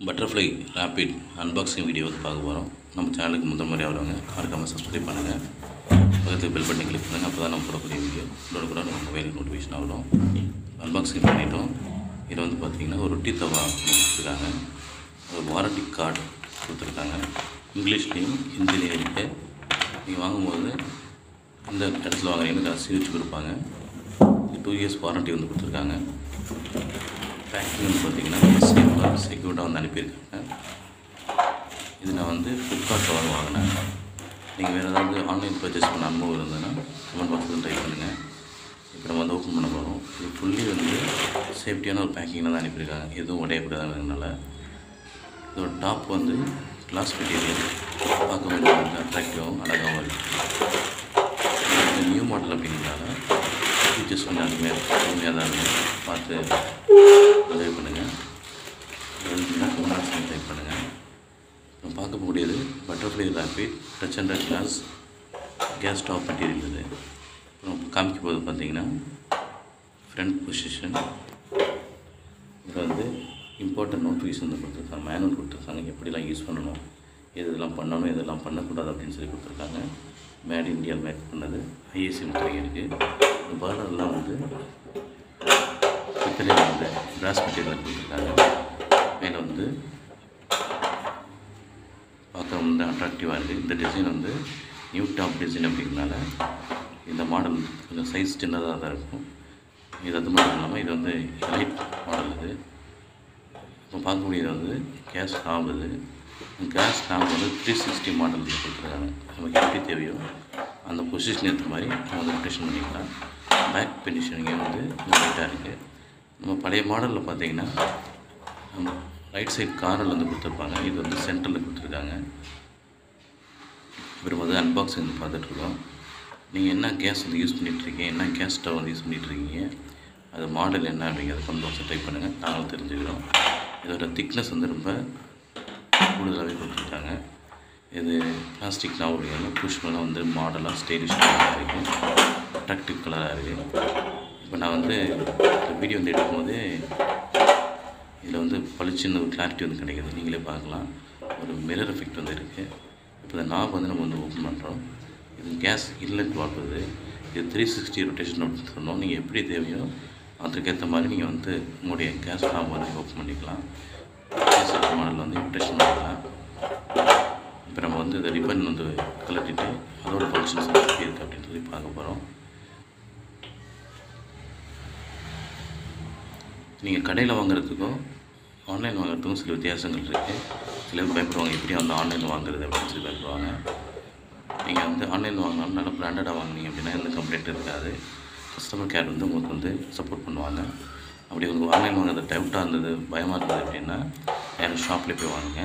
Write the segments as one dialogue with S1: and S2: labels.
S1: Butterfly rapid unboxing video வந்து பார்க்க போகிறோம். நம்ம சேனலுக்கு முதல் முறையாக வரவங்க மறக்காமல் சப்ஸ்கிரைப் பண்ணுங்கள். பக்கத்தில் பெல் பட்டனை கிளிக் பண்ணுங்கள். அப்போ தான் நம்ம போடக்கூடிய வீடியோ கூட நம்ம மொபைலுக்கு நோட்டிஃபிகேஷன் ஆகணும். அன்பாக்சிங் பண்ணிட்டோம். இதில் வந்து பார்த்திங்கன்னா ஒரு ரொட்டி தவா கொடுத்துருக்காங்க. ஒரு வாரண்டி கார்டு கொடுத்துருக்காங்க. இங்கிலீஷ்லேயும் ஹிந்திலையும் இருக்குது. நீங்கள் வாங்கும்போது இந்த இடத்துல வாங்குறீங்கன்னு ரசீது வச்சு கொடுப்பாங்க. 2 இயர்ஸ் வாரண்டி வந்து கொடுத்துருக்காங்க. பேக்கிங் வந்து பார்த்திங்கன்னா ரொம்ப சேஃபாக செக்யூர்டாக வந்து அனுப்பியிருக்காங்க. இது நான் வந்து ஃப்ளிப்கார்ட்டில் வாங்கினேன். நீங்கள் வேறு ஏதாவது ஆன்லைன் பர்ச்சேஸ் பண்ண அனுபவம் இருந்ததுன்னா கமெண்ட் பாக்ஸில் ட்ரை பண்ணுங்கள். இப்போ நம்ம வந்து ஓப்பன் பண்ண போகிறோம். இது ஃபுல்லி வந்து சேஃப்டியான ஒரு பேக்கிங்கில் தான் அனுப்பியிருக்காங்க. எதுவும் உடையக்கூடாதுனால. இதோட டாப் வந்து கிளாஸ் மெட்டீரியல் பார்க்க கொஞ்சம் அட்ராக்டிவாகவும் அழகாகவும் இருக்குது. நியூ மாடல் அப்படிங்கிறதால ஃபீச்சர்ஸ் வந்து அதுமாரி கம்மியாக தான் இருக்குது. பார்த்து உதவி பண்ணுங்கள். கமெண்ட் டைப் பண்ணுங்கள். நம்ம பார்க்க முடியாது butterfly rapid touch and glass case top material. இது அப்புறம் காமிக்க போது பார்த்தீங்கன்னா ஃப்ரண்ட் பொசிஷன். இதில் வந்து இம்பார்ட்டன்ட் நோட்டிஃபிகேஷன் வந்து கொடுத்துருக்காங்க. மேனுவல் கொடுத்துருக்காங்க. எப்படிலாம் யூஸ் பண்ணணும், எதெல்லாம் பண்ணணும், எதெல்லாம் பண்ணக்கூடாது அப்படின்னு சொல்லி கொடுத்துருக்காங்க. மேட் இந்தியாவில் மேக் பண்ணது. ஐஏசி முத்திரை இருக்குது. இந்த பார்டர்லாம் வந்து பித்தளையில் வந்து பிராஸ் மெட்டீரியல் கொடுத்துருக்காங்க. மேலே வந்து பார்க்க வந்து அட்ராக்டிவாக இருக்குது. இந்த டிசைன் வந்து நியூ டாப் டிசைன் அப்படிங்கிறனால இந்த மாடல் கொஞ்சம் சைஸ் சின்னதாக தான் இருக்கும். இது அது மட்டும் இல்லாமல் இது வந்து எலைட் மாடல். இது இப்போ பார்க்கக்கூடியது வந்து கேஸ் நாப். இது கேஸ் நாப் வந்து 360 மாடல் கொடுத்துருக்காங்க. நமக்கு எப்படி தேவையோ அந்த பொசிஷன் ஏற்ற மாதிரி நம்ம வந்து ரொட்டேஷன் பண்ணிக்கலாம். பேக் பெண்டிஷனிங்கே வந்து நீட்டாக இருக்குது. நம்ம பழைய மாடலில் பார்த்தீங்கன்னா நம்ம ரைட் சைட் கார்னரில் வந்து கொடுத்துருப்பாங்க. இது வந்து சென்டரில் கொடுத்துருக்காங்க. இப்போ வந்து அன்பாக்சிங் வந்து பார்த்துட்ருக்கோம். நீங்கள் என்ன கேஸ் வந்து யூஸ் பண்ணிகிட்ருக்கீங்க, என்ன கேஸ் ஸ்டவ் வந்து யூஸ் பண்ணிகிட்ருக்கீங்க, அது மாடல் என்ன அப்படிங்கிறத கமெண்ட் பாக்ஸில் டைப் பண்ணுங்கள். நாங்களும் தெரிஞ்சுக்கிறோம். இதோட திக்னஸ் வந்து ரொம்ப கூடுதலாகவே கொடுத்துருக்காங்க. இது பிளாஸ்டிக் நாவ் அப்படிங்கிறது புஷ்மெல்லாம் வந்து மாடலாக ஸ்டைலிஷாக இருக்கும். அட்ராக்டிவ் கலராக இருக்குது. இப்போ நான் வந்து இந்த வீடியோ வந்து எடுக்கும்போது இதில் வந்து பளிச்சுன்னு ஒரு கிளாரிட்டி வந்து கிடைக்கிது. நீங்களே பார்க்கலாம். ஒரு மிரர் எஃபெக்ட் வந்து இருக்குது. இப்போ இந்த நாப் வந்து நம்ம வந்து ஓப்பன் பண்ணுறோம். இது கேஸ் இன்லெட் வால்வ். இது 360 ரொட்டேஷன் அப்படின்னு சொன்னோம். நீங்கள் எப்படி தேவையோ அதுக்கேற்ற மாதிரி நீங்கள் வந்து உங்களுடைய கேஸ் நாப் வந்து ஓப்பன் பண்ணிக்கலாம். கேஸ் மாடலில் வந்து ரொட்டேஷன் பண்ணிக்கலாம். இப்போ நம்ம வந்து இந்த ரிப்பன் வந்து கலட்டிட்டு அதோட ஃபங்க்ஷன்ஸ் எப்படி இருக்குது அப்படின்னு சொல்லி பார்க்க போகிறோம். நீங்கள் கடையில் வாங்குறதுக்கும் ஆன்லைன் வாங்குறதுக்கும் சில வித்தியாசங்கள் இருக்குது. சில பேர் பயப்படுவாங்க எப்படி வந்து ஆன்லைனில் வாங்குறது அப்படின்னு சொல்லி பயப்படுவாங்க. நீங்கள் வந்து ஆன்லைனில் வாங்கினாலும் நல்லா பிராண்டடாக வாங்கினீங்க அப்படின்னா எந்த கம்ப்ளைண்ட் இருக்காது. கஸ்டமர் கேர் வந்து உங்களுக்கு வந்து சப்போர்ட் பண்ணுவாங்க. அப்படி உங்களுக்கு ஆன்லைன் வாங்குறது டவுட்டாக இருந்தது, பயமாக இருந்தது அப்படின்னா யாரும் ஷாப்லேயே போய் வாங்குங்க.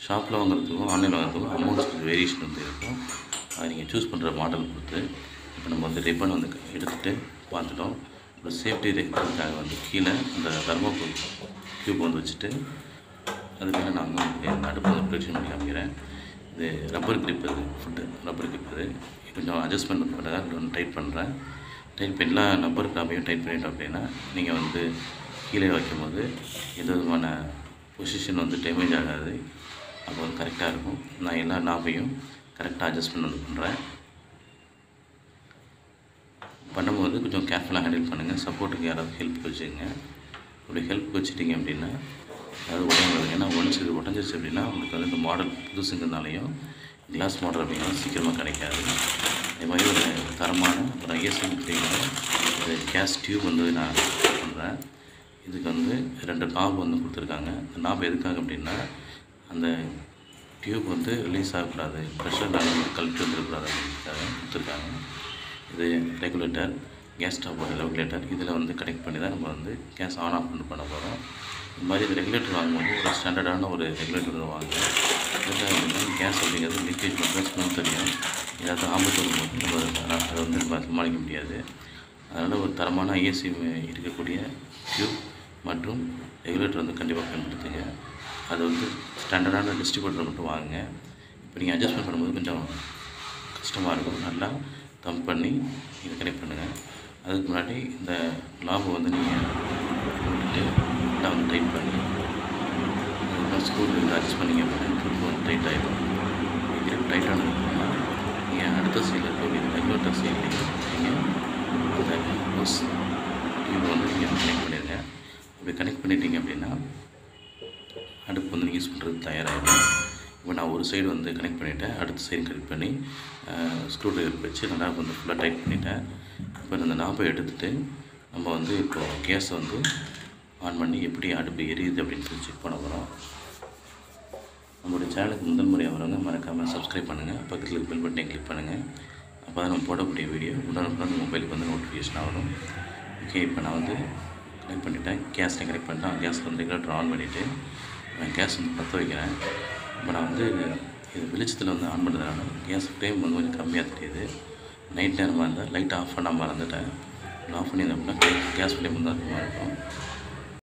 S1: ஷாப்பில் வாங்குறதுக்கும் ஆன்லைன் வாங்குறதுக்கும் அமௌண்ட்ஸ் வேரியேஷன் வந்து இருக்கும். அதை நீங்கள் சூஸ் பண்ணுற மாடல் பொறுத்து. இப்போ நம்ம வந்து ரிப்பன் வந்து எடுத்துகிட்டு பார்த்துட்டோம். ஒரு சேஃப்டி ரெக்காக வந்து கீழே அந்த தர்மோகோல் க்யூப் வந்து வச்சுட்டு அது மேலே நான் வந்து அடுப்பு வந்து ப்ரொடெக்ஷன் பண்ணி காமிக்கிறேன். இது ரப்பர் கிரிப். இது ஃபுட்டு ரப்பர் கிரிப். இது கொஞ்சம் அட்ஜஸ்ட்மெண்ட் பண்ணுறதுக்காக ஒன்று டைட் பண்ணுறேன். டைட் பண்ணி எல்லா ரப்பர் கிராப்பையும் டைட் பண்ணிட்டோம் அப்படின்னா நீங்கள் வந்து கீழே வைக்கும்போது எந்த விதமான பொசிஷன் வந்து டேமேஜ் ஆகாது. அப்போ வந்து கரெக்டாக இருக்கும். நான் எல்லா நாப்பையும் கரெக்டாக அட்ஜஸ்ட்மெண்ட் வந்து பண்ணுறேன். பண்ணும்போது கொஞ்சம் கேர்ஃபுல்லாக ஹேண்டில் பண்ணுங்கள். சப்போர்ட்டுக்கு யாராவது ஹெல்ப் வச்சுக்கோங்க. அப்படி ஹெல்ப் வச்சுட்டிங்க அப்படின்னா அது உடையாது. ஏன்னா ஒன்ஸ் இது உடஞ்சிருச்சு அப்படின்னா உங்களுக்கு வந்து இந்த மாடல் புதுசுங்கிறதுனாலையும் கிளாஸ் மாடல் அப்படிங்கிறது சீக்கிரமாக கிடைக்காது. அதே மாதிரி ஒரு தரமான ஒரு ஐஎஸ்சி ஒரு கேஸ் டியூப் வந்து நான் பண்ணுறேன். இதுக்கு வந்து 2 நாப் வந்து கொடுத்துருக்காங்க. அந்த நாப் எதுக்காக அப்படின்னா அந்த டியூப் வந்து ரிலீஸ் ஆகக்கூடாது, ப்ரெஷர்னால வந்து கழட்டி வந்துடக்கூடாது அப்படின்றதுக்காக கொடுத்துருக்காங்க. இது ரெகுலேட்டர், கேஸ் ஸ்டவ்வோட ரெகுலேட்டர். இதில் வந்து கனெக்ட் பண்ணி தான் நம்ம வந்து கேஸ் ஆன் ஆஃப் பண்ண போகிறோம். இந்த மாதிரி இது ரெகுலேட்டர் வாங்கும்போது ஒரு ஸ்டாண்டர்டான ஒரு ரெகுலேட்டர் வாங்க. இதுக்காக கேஸ் அப்படிங்கிறது லீக்கேஜ் பண்ணுறது ஸ்மூத் தெரியும். ஏதாவது ஆபத்து வரும்போது நம்ம அதை வந்து நம்ம சமாளிக்க முடியாது. அதனால் ஒரு தரமான ஐஎஸ்சி இருக்கக்கூடிய டியூப் மற்றும் ரெகுலேட்டர் வந்து கண்டிப்பாக பயன்படுத்துங்க. அது வந்து ஸ்டாண்டர்டான டிஸ்ட்ரிபியூட்டர் மட்டும் வாங்குங்க. இப்போ நீங்கள் அட்ஜஸ்ட்மெண்ட் பண்ணும்போது கொஞ்சம் கஷ்டமாக இருக்கும். நல்லா தம்ப் பண்ணி இதை கனெக்ட் பண்ணுங்கள். அதுக்கு முன்னாடி இந்த லாபை வந்து நீங்கள் போட்டுட்டு நல்லா வந்து டைட் பண்ணி ஸ்க்ரூ அட்ஜஸ்ட் பண்ணிங்க அப்படின்னா கிளிப் வந்து டைட் ஆகிடும். கிளிப் டைட் ஆனதுக்கப்புறமா நீங்கள் அடுத்த சைடில் இருக்கக்கூடிய ரெகுலேட்டர் சைட்லேயும் நீங்கள் அந்த ஹோஸ் டியூப் வந்து நீங்கள் கனெக்ட் பண்ணிடுங்க. அப்படி கனெக்ட் பண்ணிட்டீங்க அப்படின்னா அடுப்பு வந்து நீங்கள் யூஸ் பண்ணுறது தயாராகிடும். இப்போ நான் ஒரு சைடு வந்து கனெக்ட் பண்ணிவிட்டேன், அடுத்த சைடு கனெக்ட் பண்ணி ஸ்க்ரூ ட்ரைவர் வச்சு நல்லா வந்து ஃபுல்லாக டைட் பண்ணிவிட்டேன். இப்போ இந்த நாப்பை எடுத்துகிட்டு நம்ம வந்து இப்போது கேஸை வந்து ஆன் பண்ணி எப்படி அடுப்பு எரியுது அப்படின்னு சொல்லி செக் பண்ண போகிறோம். நம்மளுடைய சேனலுக்கு முதல் முறையாக வரவங்க மறக்காமல் சப்ஸ்கிரைப் பண்ணுங்கள், பக்கத்தில் பெல் பட்டனை கிளிக் பண்ணுங்கள். அப்போ தான் நம்ம போடக்கூடிய வீடியோ உடனுக்குடன் மொபைலுக்கு வந்து நோட்டிஃபிகேஷன் ஆகணும். ஓகே, இப்போ நான் வந்து கனெக்ட் பண்ணிவிட்டேன், கேஸில் கனெக்ட் பண்ணிட்டேன். கேஸில் வந்து ரெகுலேட்டர் ஆன் பண்ணிவிட்டு நான் கேஸ் வந்து பற்ற வைக்கிறேன். இப்போ நான் வந்து இது வெளிச்சத்தில் வந்து ஆன் பண்ணுறதுனால கேஸ் ஃப்ளேம் வந்து கொஞ்சம் கம்மியாக தெரியுது. நைட் நேரமாக இருந்தால் லைட் ஆஃப் பண்ணாமல் மறந்துட்டேன். ஆஃப் பண்ணியிருந்தேன் அப்படின்னா கேஸ் ஃப்ளேம் வந்து அதிகமாக இருக்கும்.